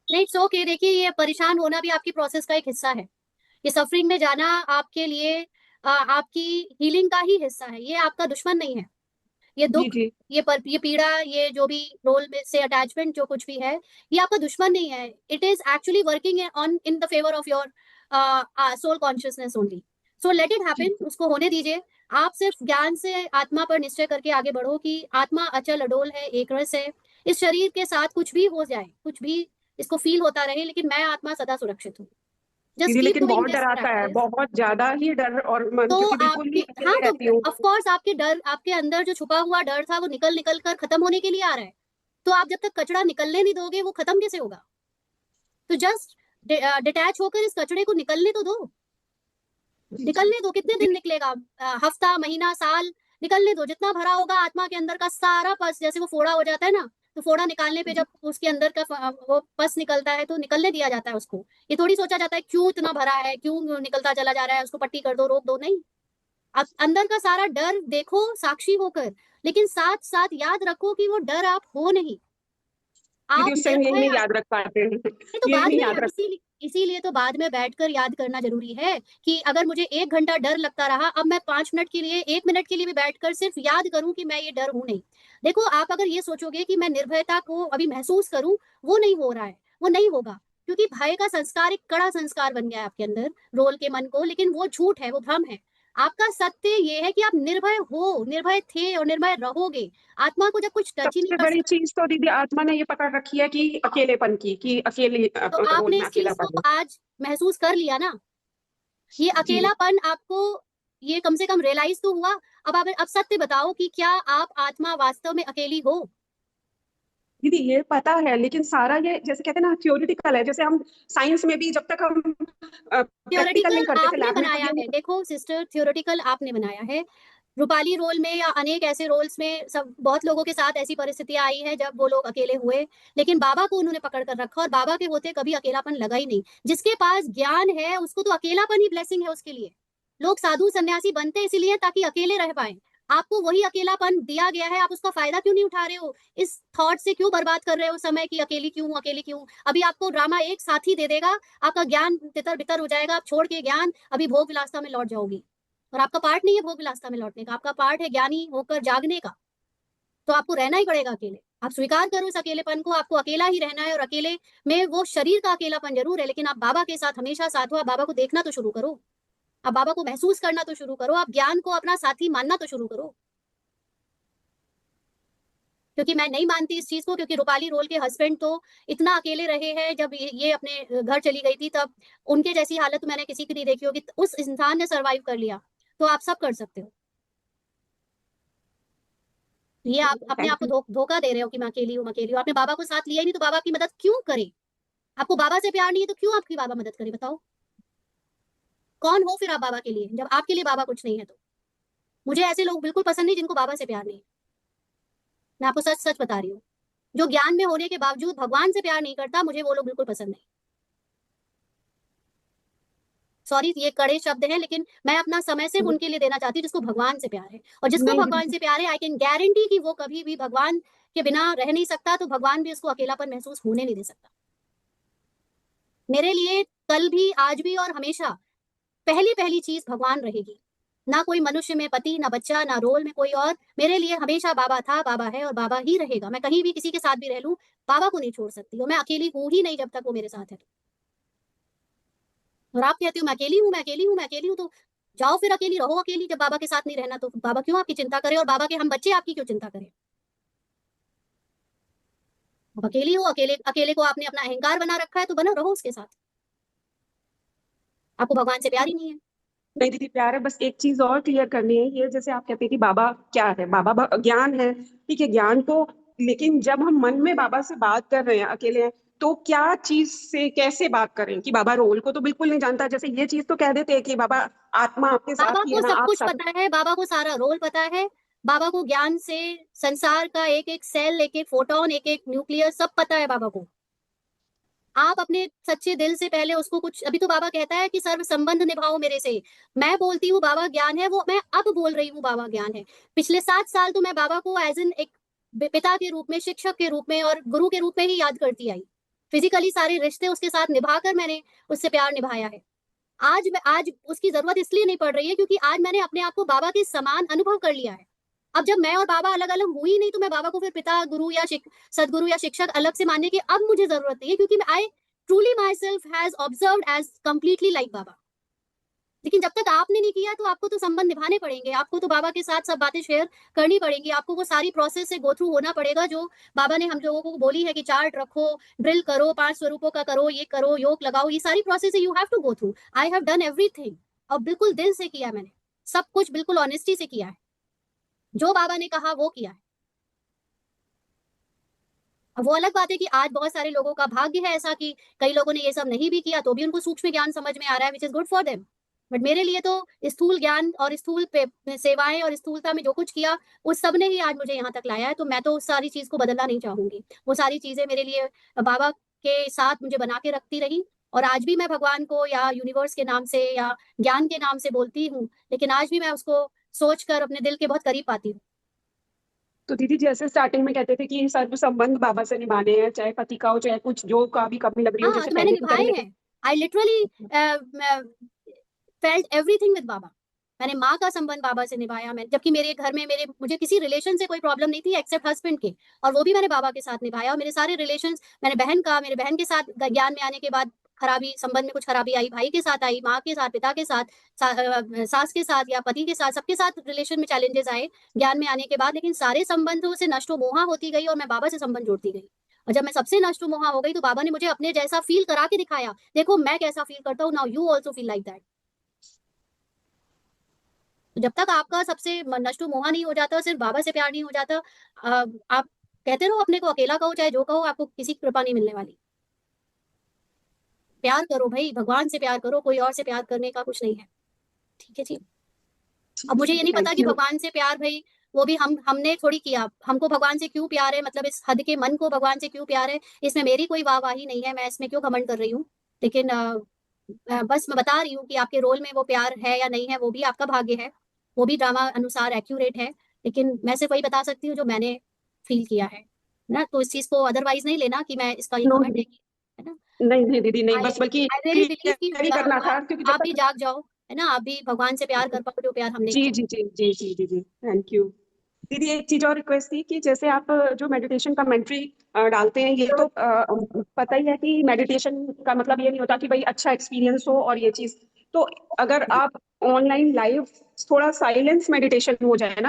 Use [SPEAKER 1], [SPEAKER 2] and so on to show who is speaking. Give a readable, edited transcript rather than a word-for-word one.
[SPEAKER 1] नहीं, it's okay. देखिए, ये परेशान होना भी आपकी प्रोसेस का एक हिस्सा है। ये सफरिंग में जाना आपके लिए आपकी हीलिंग का ही हिस्सा है। ये आपका दुश्मन नहीं है। ये
[SPEAKER 2] जी
[SPEAKER 1] दुख,
[SPEAKER 2] जी।
[SPEAKER 1] ये पीड़ा, ये जो भी रोल में से अटैचमेंट जो कुछ भी है, ये आपका दुश्मन नहीं है। It is actually working on in the favour of your soul consciousness only. So let it
[SPEAKER 2] जी
[SPEAKER 1] हैपन, उसको होने दीजिए। आप सिर्फ ज्ञान से आत्मा पर निश्चय करके आगे बढ़ो कि आत्मा अचल अडोल है, एक रस है। इस शरीर के साथ कुछ भी हो जाए, कुछ भी इसको फील होता रहे, लेकिन मैं आत्मा सदा सुरक्षित हूँ। जस्ट
[SPEAKER 2] दीदी,
[SPEAKER 1] कीप
[SPEAKER 2] लेकिन
[SPEAKER 1] डूइंग
[SPEAKER 2] बहुत
[SPEAKER 1] दिस
[SPEAKER 2] डराता है,
[SPEAKER 1] प्रैक्टिस।
[SPEAKER 2] बहुत ज्यादा ही डर, और मन
[SPEAKER 1] तो
[SPEAKER 2] क्योंकि बिल्कुल
[SPEAKER 1] आपके,
[SPEAKER 2] ही
[SPEAKER 1] हाँ,
[SPEAKER 2] अकेले
[SPEAKER 1] तो
[SPEAKER 2] रहती हूँ।
[SPEAKER 1] ऑफ कोर्स आपके डर, आपके अंदर जो छुपा हुआ डर था वो निकल निकल कर खत्म होने के लिए आ रहा है। तो आप जब तक कचरा निकलने नहीं दोगे, वो खत्म कैसे होगा? तो जस्ट डिटैच होकर इस कचड़े को निकलने तो दो।
[SPEAKER 2] जी जी।
[SPEAKER 1] निकलने दो, कितने दिन निकलेगा? हफ्ता, महीना, साल, निकलने दो। जितना भरा होगा आत्मा के अंदर का सारा पस, जैसे वो फोड़ा हो जाता है ना, तो फोड़ा निकालने पे
[SPEAKER 2] जी
[SPEAKER 1] जब उसके अंदर का वो पस निकलता है तो निकलने दिया जाता है उसको। ये थोड़ी सोचा जाता है क्यों इतना भरा है, क्यों निकलता चला जा रहा है, उसको पट्टी कर दो, रोक दो, नहीं। अंदर का सारा डर देखो साक्षी होकर, लेकिन साथ साथ याद रखो कि वो डर आप हो नहीं।
[SPEAKER 2] दीदी,
[SPEAKER 1] आप
[SPEAKER 2] उस टाइम यही
[SPEAKER 1] निर्भय
[SPEAKER 2] नहीं याद रख पाते हैं।
[SPEAKER 1] तो
[SPEAKER 2] ये
[SPEAKER 1] बाद
[SPEAKER 2] नहीं
[SPEAKER 1] में
[SPEAKER 2] याद रख।
[SPEAKER 1] इसीलिए इसीलिए तो बाद में बैठकर याद करना जरूरी है कि अगर मुझे 1 घंटा डर लगता रहा, अब मैं 5 मिनट के लिए, 1 मिनट के लिए भी बैठकर सिर्फ याद करूं कि मैं ये डर हूं नहीं। देखो, आप अगर ये सोचोगे कि मैं निर्भयता को अभी महसूस करूं, वो नहीं हो रहा है, वो नहीं होगा। क्योंकि भय का संस्कार एक कड़ा संस्कार बन गया है आपके अंदर, रोल के मन को, लेकिन वो झूठ है, वो भ्रम है। आपका सत्य ये है कि आप निर्भय हो, निर्भय थे और निर्भय रहोगे। आत्मा को जब कुछ टच ही नहीं
[SPEAKER 2] सबसे
[SPEAKER 1] कर
[SPEAKER 2] बड़ी
[SPEAKER 1] सकता,
[SPEAKER 2] चीज तो दीदी आत्मा ने ये पकड़ रखी है कि अकेलेपन की, कि अकेले
[SPEAKER 1] तो
[SPEAKER 2] रोल
[SPEAKER 1] आपने
[SPEAKER 2] में
[SPEAKER 1] इस चीज को
[SPEAKER 2] अकेलापन है।
[SPEAKER 1] आज महसूस कर लिया ना। ये
[SPEAKER 2] जी
[SPEAKER 1] अकेलापन आपको, ये कम से कम रियलाइज तो हुआ। अब सत्य बताओ कि क्या आप आत्मा वास्तव में अकेली हो?
[SPEAKER 2] दीदी, ये पता है, लेकिन सारा ये जैसे कहते हैं ना, थ्योरेटिकल है। जैसे हम साइंस में भी जब तक हम प्रैक्टिकल नहीं
[SPEAKER 1] थ्योरेटिकल
[SPEAKER 2] करते थे
[SPEAKER 1] आपने
[SPEAKER 2] लैब में, तब
[SPEAKER 1] बनाया
[SPEAKER 2] ये
[SPEAKER 1] है,
[SPEAKER 2] नहीं।
[SPEAKER 1] देखो सिस्टर, थ्योरेटिकल आपने बनाया है। रूपाली रोल में या अनेक ऐसे रोल्स में सब बहुत लोगों के साथ ऐसी परिस्थितियां आई है जब वो लोग अकेले हुए, लेकिन बाबा को उन्होंने पकड़ कर रखा और बाबा के होते कभी अकेलापन लगा ही नहीं। जिसके पास ज्ञान है उसको तो अकेलापन ही ब्लेसिंग है उसके लिए। लोग साधु सन्यासी बनते इसीलिए ताकि अकेले रह पाए। आपको वही अकेलापन दिया गया है, आप उसका फायदा क्यों नहीं उठा रहे हो? इस थॉट से क्यों बर्बाद कर रहे हो समय कि अकेली क्यों हूं, अकेली क्यों हूं? अभी आपको ड्रामा एक साथी दे देगा, आपका ज्ञान तितर बितर हो जाएगा, आप छोड़ के ज्ञान अभी भोग विलासता में लौट जाओगी। और आपका पार्ट नहीं है भोग विलासता में लौटने का, आपका पार्ट है ज्ञानी होकर जागने का। तो आपको रहना ही पड़ेगा अकेले। आप स्वीकार करो इस अकेलेपन को, आपको अकेला ही रहना है। और अकेले में वो शरीर का अकेलापन जरूर है, लेकिन आप बाबा के साथ हमेशा साथ हो। आप बाबा को देखना तो शुरू करो, आप बाबा को महसूस करना तो शुरू करो, आप ज्ञान को अपना साथी मानना तो शुरू करो। क्योंकि मैं नहीं मानती इस चीज को, क्योंकि रूपाली रोल के हस्बैंड तो इतना अकेले रहे हैं। जब ये अपने घर चली गई थी, तब उनके जैसी हालत मैंने किसी की नहीं देखी होगी। उस इंसान ने सरवाइव कर लिया, तो आप सब कर सकते हो। ये आप अपने
[SPEAKER 2] थैंक
[SPEAKER 1] आप को
[SPEAKER 2] यू।
[SPEAKER 1] धोखा दे रहे हो कि मैं अकेली हूँ, अकेली हूँ। आपने बाबा को साथ लिया ही नहीं, तो बाबा आपकी मदद क्यों करे? आपको बाबा से प्यार नहीं है तो क्यों आपकी बाबा मदद करे, बताओ? कौन हो फिर आप बाबा के लिए, जब आपके लिए बाबा कुछ नहीं है तो? मुझे ऐसे लोग बिल्कुल पसंद नहीं जिनको बाबा से प्यार नहीं है। मैं आपको सच सच बता रही हूँ। जो ज्ञान में होने के बावजूद भगवान से प्यार नहीं करता, मुझे वो लोग बिल्कुल पसंद नहीं। सॉरी, ये कड़े शब्द हैं, लेकिन मैं अपना समय सिर्फ उनके लिए देना चाहती हूँ जिसको भगवान से प्यार है। और जिसको
[SPEAKER 2] नहीं
[SPEAKER 1] भगवान
[SPEAKER 2] दीदी।
[SPEAKER 1] से प्यार है, आई कैन गारंटी कि वो कभी भी भगवान के बिना रह नहीं सकता, तो भगवान भी उसको अकेलापन महसूस होने नहीं दे सकता। मेरे लिए कल भी, आज भी और हमेशा पहली पहली चीज भगवान रहेगी। ना कोई मनुष्य में पति, ना बच्चा, ना रोल में कोई और। मेरे लिए हमेशा बाबा था, बाबा है और बाबा ही रहेगा। मैं कहीं भी किसी के साथ भी रह लूं, बाबा को नहीं छोड़ सकती, और मैं अकेली हूं ही नहीं जब तक वो मेरे साथ है। और आप कहते हो मैं अकेली हूँ, मैं अकेली हूँ, मैं अकेली हूँ, तो जाओ फिर अकेली रहो। अकेली जब बाबा के साथ नहीं रहना, तो बाबा क्यों आपकी चिंता करे? और बाबा के हम बच्चे आपकी क्यों चिंता करें? अब अकेली हो, अकेले अकेले को आपने अपना अहंकार बना रखा है, तो बना रहो उसके साथ। आपको भगवान से प्यार ही नहीं है।
[SPEAKER 2] नहीं दीदी, प्यार है। बस एक चीज और क्लियर करनी है, ये जैसे आप कहते हैं कि बाबा क्या है, बाबा ज्ञान है। ठीक है, ज्ञान तो, लेकिन जब हम मन में बाबा से बात कर रहे हैं, अकेले हैं, तो क्या चीज से कैसे बात करें? कि बाबा रोल को तो बिल्कुल नहीं जानता, जैसे ये चीज तो कह देते हैं कि बाबा आत्मा आपके
[SPEAKER 1] बाबा
[SPEAKER 2] साथ ही
[SPEAKER 1] को
[SPEAKER 2] है ना,
[SPEAKER 1] सब
[SPEAKER 2] आप
[SPEAKER 1] कुछ
[SPEAKER 2] सब।
[SPEAKER 1] पता है, बाबा को सारा रोल पता है। बाबा को ज्ञान से संसार का एक एक सेल, एक एक फोटोन, एक एक न्यूक्लियस सब पता है बाबा को। आप अपने सच्चे दिल से पहले उसको कुछ, अभी तो बाबा कहता है कि सर्व संबंध निभाओ मेरे से। मैं बोलती हूँ बाबा ज्ञान है, वो मैं अब बोल रही हूँ बाबा ज्ञान है। पिछले 7 साल तो मैं बाबा को एज एन एक पिता के रूप में, शिक्षक के रूप में और गुरु के रूप में ही याद करती आई। फिजिकली सारे रिश्ते उसके साथ निभाकर मैंने उससे प्यार निभाया है। आज उसकी जरूरत इसलिए नहीं पड़ रही है क्योंकि आज मैंने अपने आप को बाबा के समान अनुभव कर लिया है। अब जब मैं और बाबा अलग अलग हुई नहीं तो मैं बाबा को फिर पिता गुरु या सदगुरु या शिक्षक अलग से मानने की अब मुझे जरूरत नहीं है, क्योंकि I truly myself has observed as completely like Baba. लेकिन जब तक आपने नहीं किया तो आपको तो संबंध निभाने पड़ेंगे, आपको तो बाबा के साथ सब बातें शेयर करनी पड़ेंगी, आपको वो सारी प्रोसेस से गो थ्रू होना पड़ेगा जो बाबा ने हम लोगों को बोली है कि चार्ट रखो, ड्रिल करो, 5 स्वरूपों का करो, ये करो, योग लगाओ, ये सारी process you have to go through. I have done everything, और बिल्कुल दिल से किया मैंने, सब कुछ बिल्कुल ऑनेस्टी से किया है, जो बाबा ने कहा वो किया है। अब वो अलग बात है कि आज बहुत सारे लोगों का भाग्य है ऐसा कि कई लोगों ने ये सब नहीं भी किया तो भी उनको सूक्ष्म ज्ञान समझ में आ रहा है, which is good for them. But मेरे लिए तो स्थूल ज्ञान और स्थूल सेवाएं और स्थूलता में जो कुछ किया उस सब ने ही आज मुझे यहाँ तक लाया है, तो मैं तो उस सारी चीज को बदलना नहीं चाहूंगी। वो सारी चीजें मेरे लिए बाबा के साथ मुझे बना के रखती रही, और आज भी मैं भगवान को या यूनिवर्स के नाम से या ज्ञान के नाम से बोलती हूँ, लेकिन आज भी मैं उसको सोचकर अपने दिल के बहुत करीब पाती हूँ।
[SPEAKER 2] तो दीदी जैसे स्टार्टिंग में कहते थे कि सर्व संबंध बाबा से निभाने हैं, चाहे पति का हो चाहे कुछ जो का भी कमी लग रही हो,
[SPEAKER 1] हाँ,
[SPEAKER 2] जैसे
[SPEAKER 1] तो मैंने
[SPEAKER 2] पहले तो
[SPEAKER 1] निभाए
[SPEAKER 2] कहीं
[SPEAKER 1] हैं। I literally felt everything with Baba. मैंने माँ का संबंध बाबा से निभाया, मैं जबकि मेरे घर में मुझे किसी रिलेशन से कोई प्रॉब्लम नहीं थी एक्सेप्ट हस्बैंड के, और वो भी मैंने बाबा के साथ निभाया। और मेरे सारे रिलेशन, मैंने मेरे बहन के साथ ज्ञान में आने के बाद खराबी, संबंध में कुछ खराबी आई, भाई के साथ आई, माँ के साथ, पिता के साथ, सास के साथ या पति के साथ, सबके साथ रिलेशन में चैलेंजेस आए ज्ञान में आने के बाद, लेकिन सारे संबंधों से नष्टो मोहा होती गई और मैं बाबा से संबंध जोड़ती गई। और जब मैं सबसे नष्टो मोहा हो गई तो बाबा ने मुझे अपने जैसा फील करा के दिखाया, देखो मैं कैसा फील करता हूँ, now you also feel like that. तो जब तक आपका सबसे नष्टो मोहा नहीं हो जाता, सिर्फ बाबा से प्यार नहीं हो जाता, आप कहते रहो अपने को अकेला कहो चाहे जो कहो, आपको किसी की कृपा नहीं मिलने वाली। प्यार करो भाई, भगवान से प्यार करो, कोई और से प्यार करने का कुछ नहीं है। ठीक है जी। अब मुझे ये नहीं पता
[SPEAKER 2] थैंक
[SPEAKER 1] कि
[SPEAKER 2] यू।
[SPEAKER 1] भगवान से प्यार भाई वो भी हमने थोड़ी किया, हमको भगवान से क्यों प्यार है, मतलब इस हद के मन को भगवान से क्यों प्यार है, इसमें मेरी कोई वाहवाही नहीं है, मैं इसमें क्यों घमंड कर रही हूँ। लेकिन बस मैं बता रही हूँ कि आपके रोल में वो प्यार है या नहीं है वो भी आपका भाग्य है, वो भी ड्रामा अनुसार एक्यूरेट है, लेकिन मैं सिर्फ वही बता सकती हूँ जो मैंने फील किया है ना। तो इस चीज को अदरवाइज नहीं लेना कि मैं इसका ये
[SPEAKER 2] नो
[SPEAKER 1] कमेंट है
[SPEAKER 2] दीदी,
[SPEAKER 1] है ना।
[SPEAKER 2] नहीं नहीं दीदी नहीं,
[SPEAKER 1] आई
[SPEAKER 2] बस बल्कि
[SPEAKER 1] आई रियली बिलीव कि
[SPEAKER 2] क्लियर ही करना था क्योंकि जब
[SPEAKER 1] आप भी
[SPEAKER 2] तक।
[SPEAKER 1] जाग जाओ, है ना, आप भी भगवान से प्यार कर पाओ जो प्यार हमने
[SPEAKER 2] जी
[SPEAKER 1] किया।
[SPEAKER 2] जी जी जी जी जी जी, थैंक यू। दीदी एक चीज और रिक्वेस्ट थी कि जैसे आप जो मेडिटेशन कमेंट्री डालते हैं, ये तो पता ही है कि मेडिटेशन का मतलब ये नहीं होता कि भाई अच्छा एक्सपीरियंस हो और ये चीज। तो अगर आप ऑनलाइन लाइव थोड़ा साइलेंस मेडिटेशन हो जाए ना,